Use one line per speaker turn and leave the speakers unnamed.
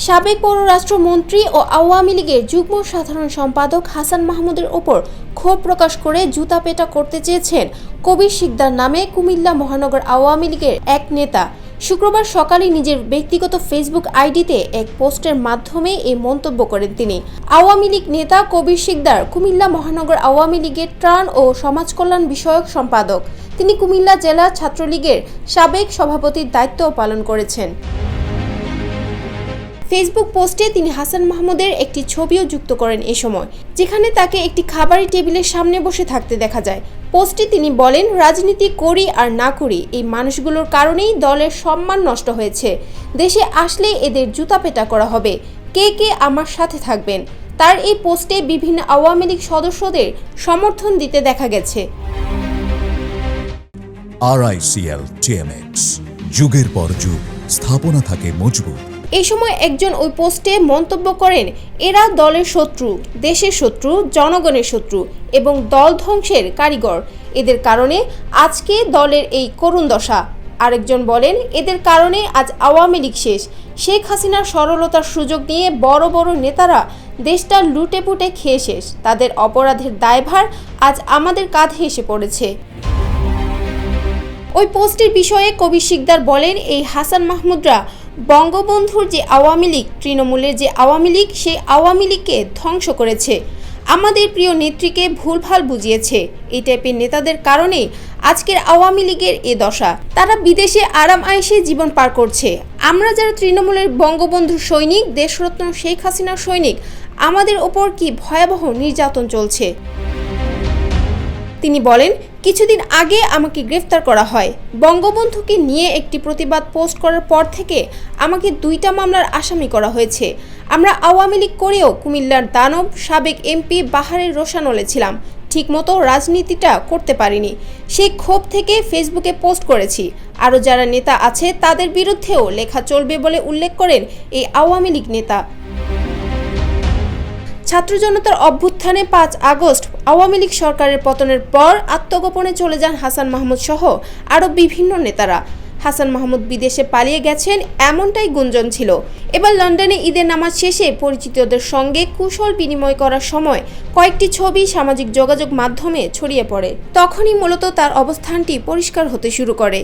সাবেক পররাষ্ট্রমন্ত্রী ও আওয়ামী লীগের যুগ্ম সাধারণ সম্পাদক হাসান মাহমুদের ওপর ক্ষোভ প্রকাশ করে জুতাপেটা করতে চেয়েছেন কবির শিকদার নামে কুমিল্লা মহানগর আওয়ামী লীগের এক নেতা। শুক্রবার সকালে নিজের ব্যক্তিগত ফেসবুক আইডিতে এক পোস্টের মাধ্যমে এই মন্তব্য করেন তিনি। আওয়ামী লীগ নেতা কবির শিকদার কুমিল্লা মহানগর আওয়ামী লীগের ত্রাণ ও সমাজকল্যাণ বিষয়ক সম্পাদক। তিনি কুমিল্লা জেলা ছাত্রলীগের সাবেক সভাপতির দায়িত্বও পালন করেছেন। ফেসবুক পোস্টে তিনি হাসান মাহমুদের একটি ছবিও যুক্ত করেন এ সময়, যেখানে তাকে একটি খাবারের টেবিলের সামনে বসে থাকতে দেখা যায়। পোস্টে তিনি বলেন, রাজনীতি করি আর না করি, এই মানুষগুলোর কারণেই দলের সম্মান নষ্ট হয়েছে। দেশে আসলে এদের জুতাপেটা করা হবে। কে কে আমার সাথে থাকবেন? তার এই পোস্টে বিভিন্ন আওয়ামী লীগ সদস্যদের সমর্থন দিতে দেখা গেছে।
RICL TMX, যুগের পর যুগ স্থাপনা থাকে মজবুত।
এই সময় একজন ওই পোস্টে মন্তব্য করেন, এরা দলের শত্রু, দেশের শত্রু, জনগণের শত্রু এবং দল ধ্বংসের কারিগর। এদের কারণে আজকে দলের এই করুণ দশা। আরেকজন বলেন, এদের কারণে আজ আওয়ামী লীগ শেষ। শেখ হাসিনার সরলতার সুযোগ নিয়ে বড় বড় নেতারা দেশটা লুটে পুটে খেয়ে শেষ। তাদের অপরাধের দায়ভার আজ আমাদের কাঁধে এসে পড়েছে। ওই পোস্টের বিষয়ে কবির শিকদার বলেন, এই হাসান মাহমুদরা বঙ্গবন্ধুর যে আওয়ামী লীগ, তৃণমূলের যে আওয়ামী লীগ, সেই আওয়ামী লীগকে ধ্বংস করেছে। আমাদের প্রিয় নেত্রীকে ভুলভাল বুঝিয়েছে। এই টাইপের নেতাদের কারণে আজকের আওয়ামী লীগের এ দশা। তারা বিদেশে আরাম আয়েশে জীবন পার করছে। আমরা যারা তৃণমূলের বঙ্গবন্ধুর সৈনিক, দেশরত্ন শেখ হাসিনার সৈনিক, আমাদের ওপর কি ভয়াবহ নির্যাতন চলছে। তিনি বলেন, কিছুদিন আগে আমাকে গ্রেফতার করা হয়। বঙ্গবন্ধুকে নিয়ে একটি প্রতিবাদ পোস্ট করার পর থেকে আমাকে 2টা মামলার আসামি করা হয়েছে। আমরা আওয়ামী লীগ করেও কুমিল্লার দানব সাবেক এমপি বাহারের রোশানলে ছিলাম, ঠিকমতো রাজনীতিটা করতে পারিনি। সেই ক্ষোভ থেকে ফেসবুকে পোস্ট করেছি। আরও যারা নেতা আছে তাদের বিরুদ্ধেও লেখা চলবে বলে উল্লেখ করেন এই আওয়ামী লীগ নেতা। ছাত্র জনতার অভ্যুত্থানে 5 আগস্ট আওয়ামী লীগ সরকারের পতনের পর আত্মগোপনে চলে যান হাসান মাহমুদ সহ আরও বিভিন্ন নেতারা। হাসান মাহমুদ বিদেশে পালিয়ে গেছেন এমনটাই গুঞ্জন ছিল। এবার লন্ডনে ঈদের নামাজ শেষে পরিচিতদের সঙ্গে কুশল বিনিময় করার সময় কয়েকটি ছবি সামাজিক যোগাযোগ মাধ্যমে ছড়িয়ে পড়ে। তখনই মূলত তার অবস্থানটি পরিষ্কার হতে শুরু করে।